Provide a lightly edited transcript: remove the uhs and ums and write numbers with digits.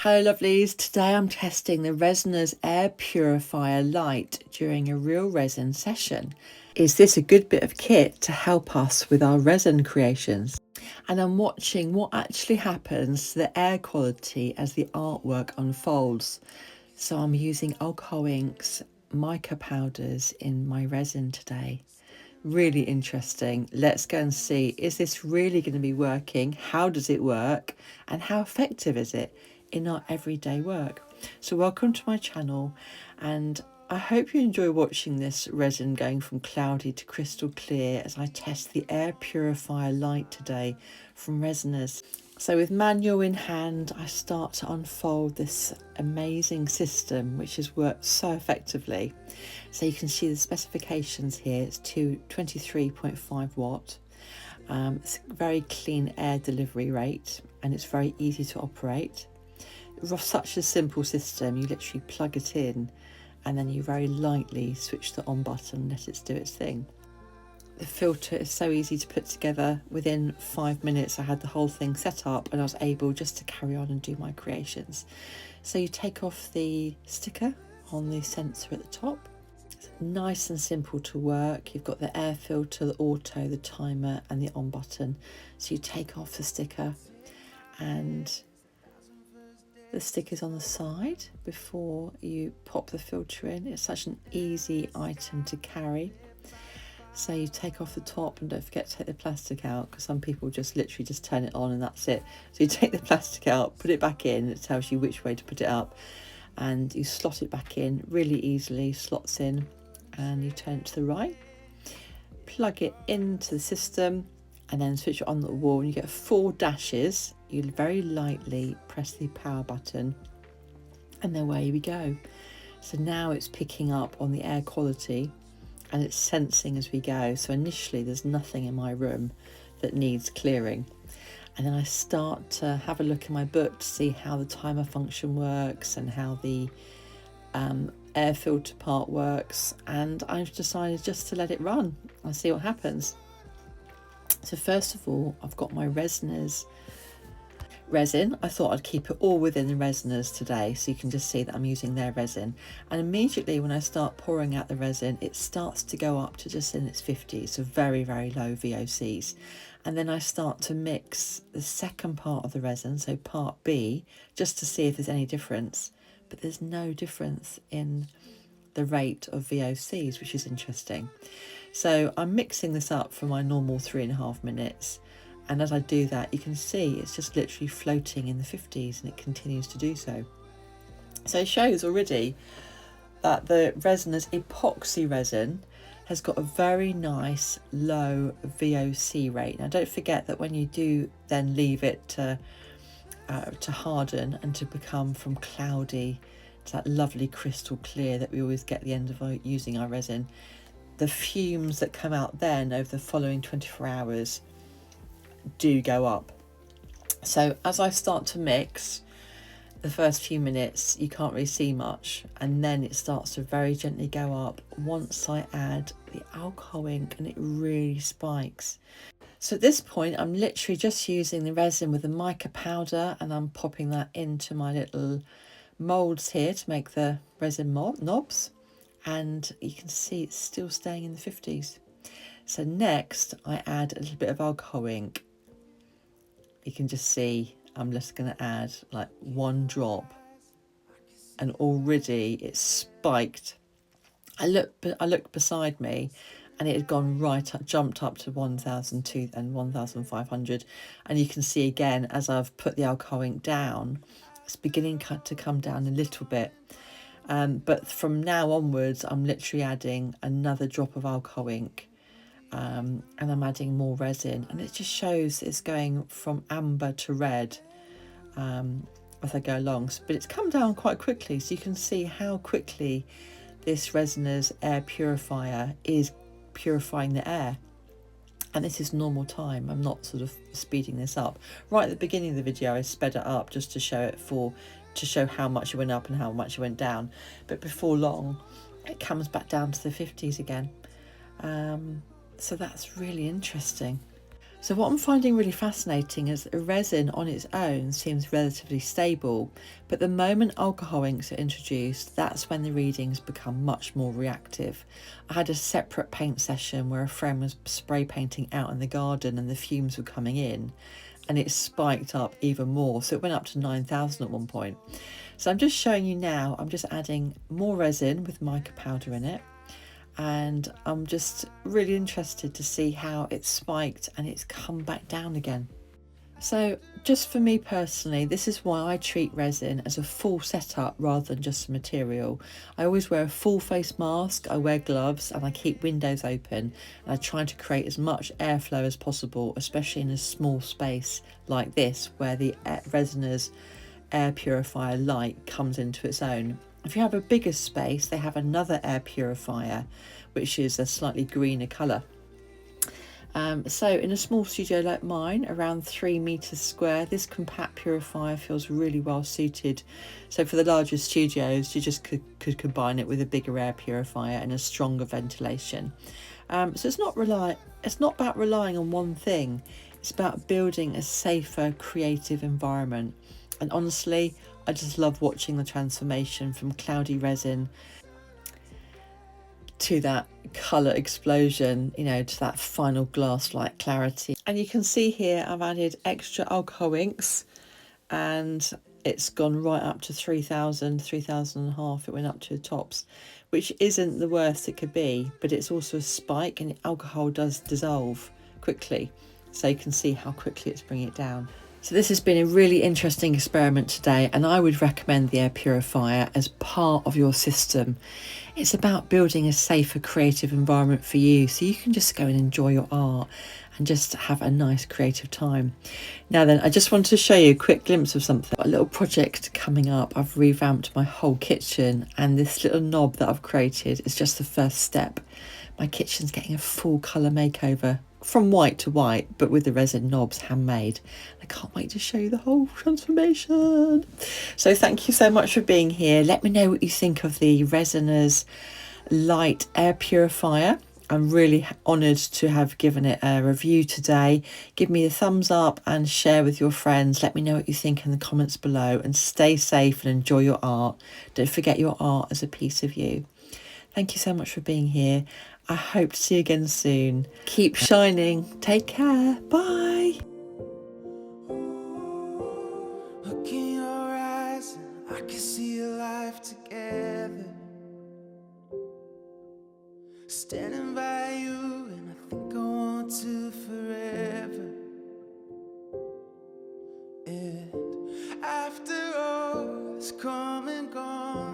Hello lovelies, today I'm testing the Resiners Air Purifier Lite during a real resin session. Is this a good bit of kit to help us with our resin creations? And I'm watching what actually happens to the air quality as the artwork unfolds. So I'm using alcohol inks, mica powders in my resin today. Really interesting. Let's go and see, is this really going to be working? How does it work? And how effective is it in our everyday work? So welcome to my channel, and I hope you enjoy watching this resin going from cloudy to crystal clear as I test the Air Purifier Lite today from Resiners. So with manual in hand, I start to unfold this amazing system which has worked so effectively. So you can see the specifications here. It's 23.5 watt. It's a very clean air delivery rate and it's very easy to operate. Such a simple system, you literally plug it in and then you very lightly switch the on button and let it do its thing. The filter is so easy to put together. Within 5 minutes I had the whole thing set up and I was able just to carry on and do my creations. So you take off the sticker on the sensor at the top. It's nice and simple to work. You've got the air filter, the auto, the timer and the on button. So you take off the sticker and the sticker's on the side before you pop the filter in. It's such an easy item to carry. So you take off the top and don't forget to take the plastic out, because some people just literally just turn it on and that's it. So you take the plastic out, put it back in, it tells you which way to put it up, and you slot it back in really easily, slots in, and you turn it to the right, plug it into the system and then switch it on the wall and you get 4 dashes. You very lightly press the power button and then away we go. So now it's picking up on the air quality and it's sensing as we go. So initially there's nothing in my room that needs clearing, and then I start to have a look in my book to see how the timer function works and how the air filter part works, and I've decided just to let it run and see what happens. So first of all, I've got my Resiners resin. I thought I'd keep it all within the Resiners today, so you can just see that I'm using their resin. And immediately when I start pouring out the resin, it starts to go up to just in its 50s, so very, very low VOCs. And then I start to mix the second part of the resin, so part B, just to see if there's any difference. But there's no difference in the rate of VOCs, which is interesting. So I'm mixing this up for my normal 3.5 minutes. And as I do that, you can see it's just literally floating in the 50s and it continues to do so. So it shows already that the Resiners epoxy resin has got a very nice low VOC rate. Now don't forget that when you do then leave it to harden and to become from cloudy to that lovely crystal clear that we always get at the end of using our resin, the fumes that come out then over the following 24 hours do go up. So as I start to mix, the first few minutes you can't really see much, and then it starts to very gently go up once I add the alcohol ink and it really spikes. So at this point I'm literally just using the resin with the mica powder and I'm popping that into my little molds here to make the resin knobs, and you can see it's still staying in the 50s. So next I add a little bit of alcohol ink. You can just see I'm just going to add like 1 drop and already it's spiked. I looked beside me and it had gone right up, jumped up to 1,002 and 1,500, and you can see again as I've put the alcohol ink down, it's beginning to come down a little bit. But from now onwards I'm literally adding another drop of alcohol ink. And I'm adding more resin, and it just shows it's going from amber to red as I go along, but it's come down quite quickly, so you can see how quickly this Resiners Air Purifier is purifying the air. And this is normal time, I'm not sort of speeding this up. Right at the beginning of the video I sped it up just to show how much it went up and how much it went down, but before long it comes back down to the 50s again. So that's really interesting. So what I'm finding really fascinating is that the resin on its own seems relatively stable, but the moment alcohol inks are introduced, that's when the readings become much more reactive. I had a separate paint session where a friend was spray painting out in the garden and the fumes were coming in, and it spiked up even more, so it went up to 9,000 at one point. So I'm just showing you now, I'm just adding more resin with mica powder in it, and I'm just really interested to see how it's spiked and it's come back down again. So just for me personally, this is why I treat resin as a full setup rather than just a material. I always wear a full face mask, I wear gloves, and I keep windows open, and I try to create as much airflow as possible, especially in a small space like this where the Resiners Air Purifier Lite comes into its own. If you have a bigger space, they have another air purifier, which is a slightly greener colour. So in a small studio like mine, around 3 meters square, this compact purifier feels really well suited. So for the larger studios, you just could combine it with a bigger air purifier and a stronger ventilation. So it's not about relying on one thing. It's about building a safer, creative environment. And honestly, I just love watching the transformation from cloudy resin to that colour explosion, you know, to that final glass-like clarity. And you can see here I've added extra alcohol inks, and it's gone right up to 3,000, 3,000 and a half. It went up to the tops, which isn't the worst it could be, but it's also a spike, and alcohol does dissolve quickly. So you can see how quickly it's bringing it down. So this has been a really interesting experiment today, and I would recommend the air purifier as part of your system. It's about building a safer, creative environment for you, so you can just go and enjoy your art and just have a nice creative time. Now then, I just wanted to show you a quick glimpse of something. A little project coming up. I've revamped my whole kitchen, and this little knob that I've created is just the first step. My kitchen's getting a full colour makeover, from white to white, but with the resin knobs handmade. I can't wait to show you the whole transformation. So thank you so much for being here. Let me know what you think of the Resiners Lite Air Purifier. I'm really honoured to have given it a review today. Give me a thumbs up and share with your friends. Let me know what you think in the comments below, and stay safe and enjoy your art. Don't forget your art as a piece of you. Thank you so much for being here. I hope to see you again soon. Keep shining. Take care. Bye. Look in your eyes, I can see a life together. Standing by you, and I think I want to forever. And after all is come and gone,